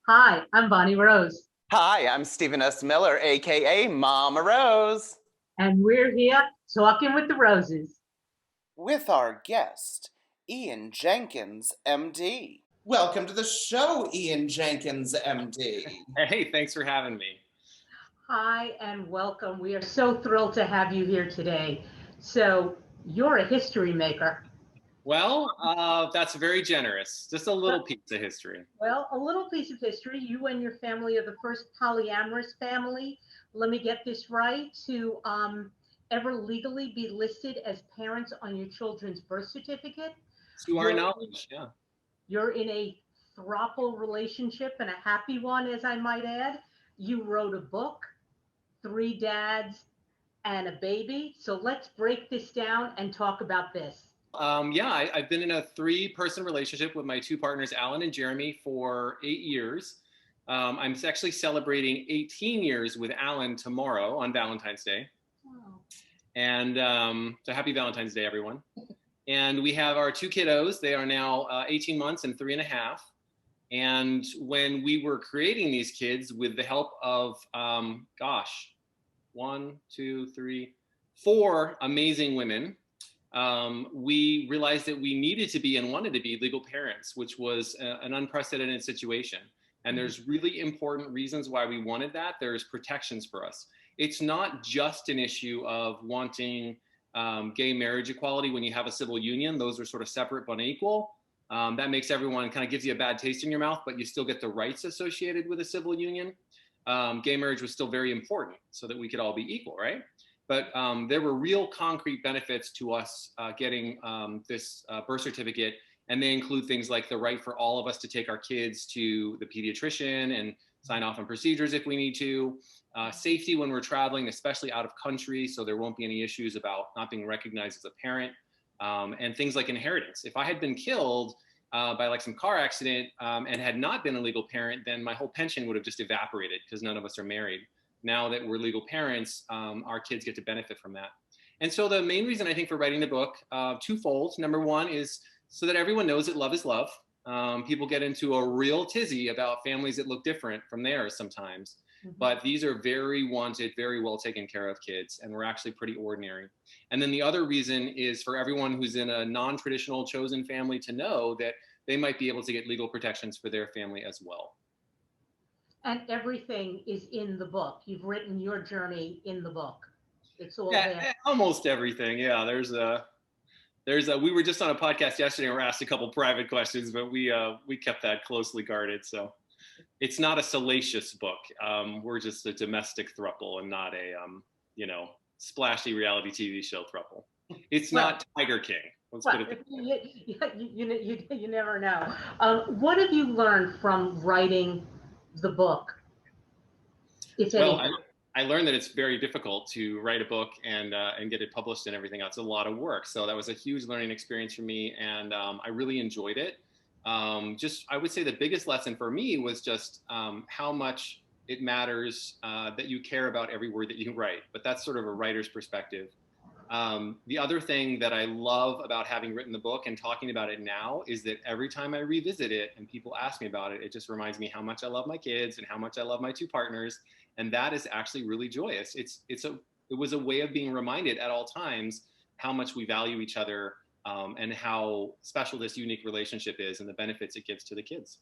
Hi, I'm Bonnie Rose, Hi, I'm Stephen S. Miller, aka Mama Rose, and we're here talking with the Roses. with our guest, Ian Jenkins, MD. Welcome to the show, Ian Jenkins, MD. Hey, thanks for having me. Hi, and welcome. We are so thrilled to have you here today. So, you're a history maker. That's very generous. Just a little Well, piece of history. well, a little piece of history. You and your family are the first polyamorous family. Let me get this right to ever legally be listed as parents on your children's birth certificate. To our You're knowledge, yeah. You're in a throuple relationship and a happy one, as I might add. You wrote a book, three dads and a baby. So let's break this down and talk about this. I've been in a three-person relationship with my two partners, Alan and Jeremy, for 8 years. I'm actually celebrating 18 years with Alan tomorrow on Valentine's Day. Oh. And so happy Valentine's Day, everyone. And we have our two kiddos. They are now 18 months and 3.5. And when we were creating these kids with the help of, one, two, three, four amazing women, we realized that we needed to be and wanted to be legal parents, which was an unprecedented situation. And there's really important reasons why we wanted that. There's protections for us. It's not just an issue of wanting gay marriage equality when you have a civil union. Those are sort of separate but unequal. That makes everyone kind of gives you a bad taste in your mouth, but you still get the rights associated with a civil union. Gay marriage was still very important so that we could all be equal, right? But there were real concrete benefits to us getting this birth certificate. And they include things like the right for all of us to take our kids to the pediatrician and sign off on procedures if we need to. Safety when we're traveling, especially out of country, so there won't be any issues about not being recognized as a parent. And things like inheritance. If I had been killed by like some car accident and had not been a legal parent, then my whole pension would have just evaporated because none of us are married. Now that we're legal parents, our kids get to benefit from that. And so the main reason I think for writing the book, twofold. Number one is so that everyone knows that love is love. People get into a real tizzy about families that look different from theirs sometimes. But these are very wanted, very well taken care of kids, and we're actually pretty ordinary. And then the other reason is for everyone who's in a non-traditional chosen family to know that they might be able to get legal protections for their family as well. And everything is in the book. You've written your journey in the book. It's all Yeah, there. almost everything. Yeah, we were just on a podcast yesterday and we're asked a couple private questions, but we kept that closely guarded. So it's not a salacious book. We're just a domestic throuple and not a splashy reality TV show throuple. It's not Tiger King. Let's put it. You never know. What have you learned from writing the book, if Well, anything? I learned that it's very difficult to write a book and get it published and everything else. It's a lot of work. So that was a huge learning experience for me, and I really enjoyed it. I would say the biggest lesson for me was just how much it matters that you care about every word that you write. But that's sort of a writer's perspective. The other thing that I love about having written the book and talking about it now is that every time I revisit it and people ask me about it, it just reminds me how much I love my kids and how much I love my two partners. And that is actually really joyous. It was a way of being reminded at all times how much we value each other and how special this unique relationship is and the benefits it gives to the kids.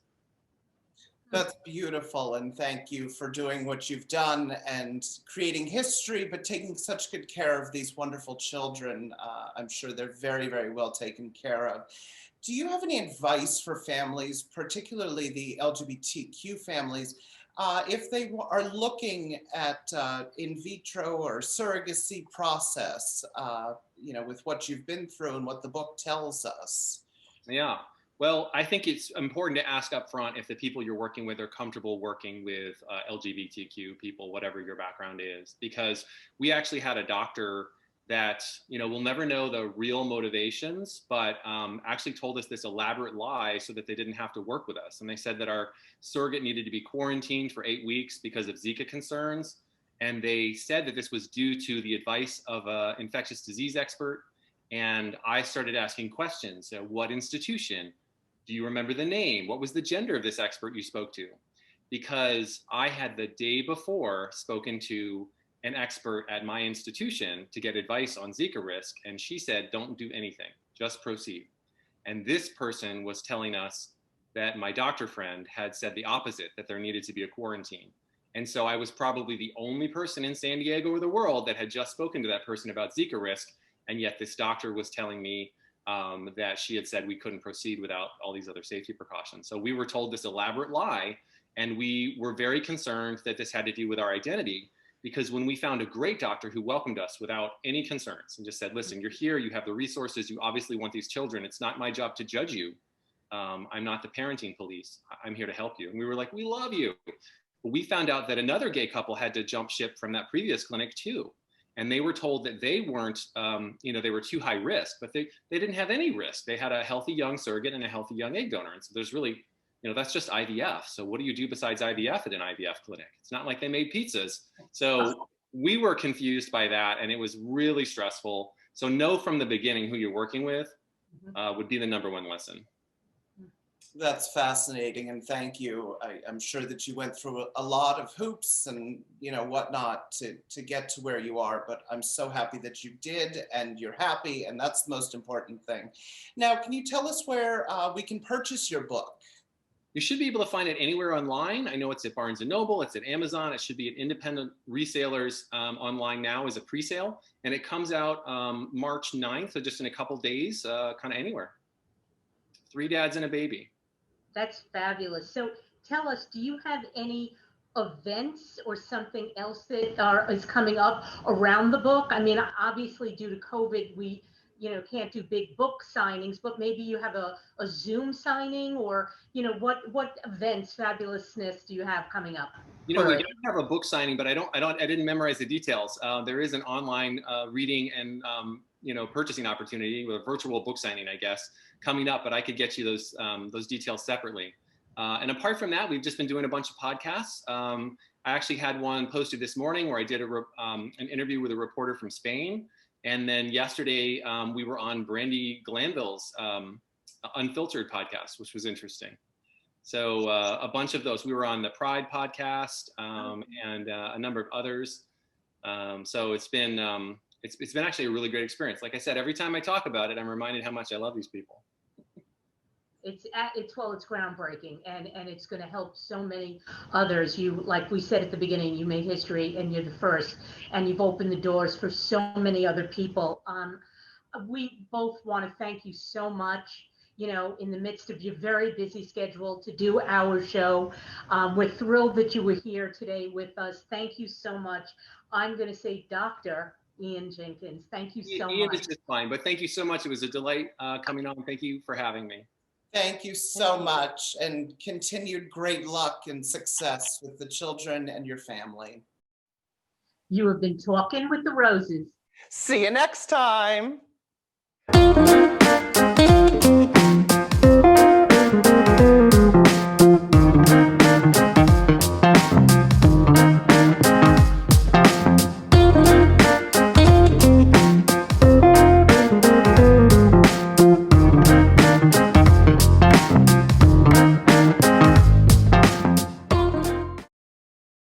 That's beautiful, and thank you for doing what you've done and creating history, but taking such good care of these wonderful children. I'm sure they're very, very well taken care of. Do you have any advice for families, particularly the LGBTQ families, if they are looking at in vitro or surrogacy process, with what you've been through and what the book tells us? Yeah. Well, I think it's important to ask up front if the people you're working with are comfortable working with LGBTQ people, whatever your background is, because we actually had a doctor that, we'll never know the real motivations, but actually told us this elaborate lie so that they didn't have to work with us. And they said that our surrogate needed to be quarantined for 8 weeks because of Zika concerns. And they said that this was due to the advice of an infectious disease expert. And I started asking questions. What institution? Do you remember the name? What was the gender of this expert you spoke to? because I had the day before spoken to an expert at my institution to get advice on Zika risk. And she said, don't do anything, just proceed. And this person was telling us that my doctor friend had said the opposite, that there needed to be a quarantine. And so I was probably the only person in San Diego or the world that had just spoken to that person about Zika risk. And yet this doctor was telling me that she had said we couldn't proceed without all these other safety precautions. So we were told this elaborate lie, and we were very concerned that this had to do with our identity, because when we found a great doctor who welcomed us without any concerns and just said, listen, you're here, you have the resources, you obviously want these children, it's not my job to judge you. I'm not the parenting police, I'm here to help you. And we were like, we love you. But we found out that another gay couple had to jump ship from that previous clinic too. And they were told that they weren't, they were too high risk, but they didn't have any risk. They had a healthy young surrogate and a healthy young egg donor. And so there's really, that's just IVF. So what do you do besides IVF at an IVF clinic? It's not like they made pizzas. So we were confused by that, and it was really stressful. So know from the beginning who you're working with would be the number one lesson. That's fascinating, and thank you. I'm sure that you went through a lot of hoops and whatnot to get to where you are, but I'm so happy that you did, and you're happy, and that's the most important thing. Now, can you tell us where we can purchase your book? You should be able to find it anywhere online. I know it's at Barnes & Noble, it's at Amazon, it should be at independent resellers online now as a pre-sale, and it comes out March 9th, so just in a couple days, kind of anywhere. 3 dads and a baby. That's fabulous. So tell us, do you have any events or something else that is coming up around the book? I mean, obviously due to COVID, we can't do big book signings, but maybe you have a Zoom signing, or what events, fabulousness do you have coming up? We don't have a book signing, but I didn't memorize the details. There is an online reading and purchasing opportunity with a virtual book signing, I guess, coming up, but I could get you those details separately. And apart from that, we've just been doing a bunch of podcasts. I actually had one posted this morning where I did an interview with a reporter from Spain. And then yesterday we were on Brandy Glanville's Unfiltered podcast, which was interesting. So a bunch of those. We were on the Pride podcast and a number of others. So it's been actually a really great experience. Like I said, every time I talk about it, I'm reminded how much I love these people. It's groundbreaking, and it's going to help so many others. You, like we said at the beginning, you made history, and you're the first, and you've opened the doors for so many other people. We both want to thank you so much. In the midst of your very busy schedule to do our show. We're thrilled that you were here today with us. Thank you so much. I'm going to say Dr. Ian Jenkins. Thank you so much. Ian is just fine, but thank you so much. It was a delight coming on. Thank you for having me. Thank you so much, and continued great luck and success with the children and your family. You have been Talking with the Roses. See you next time.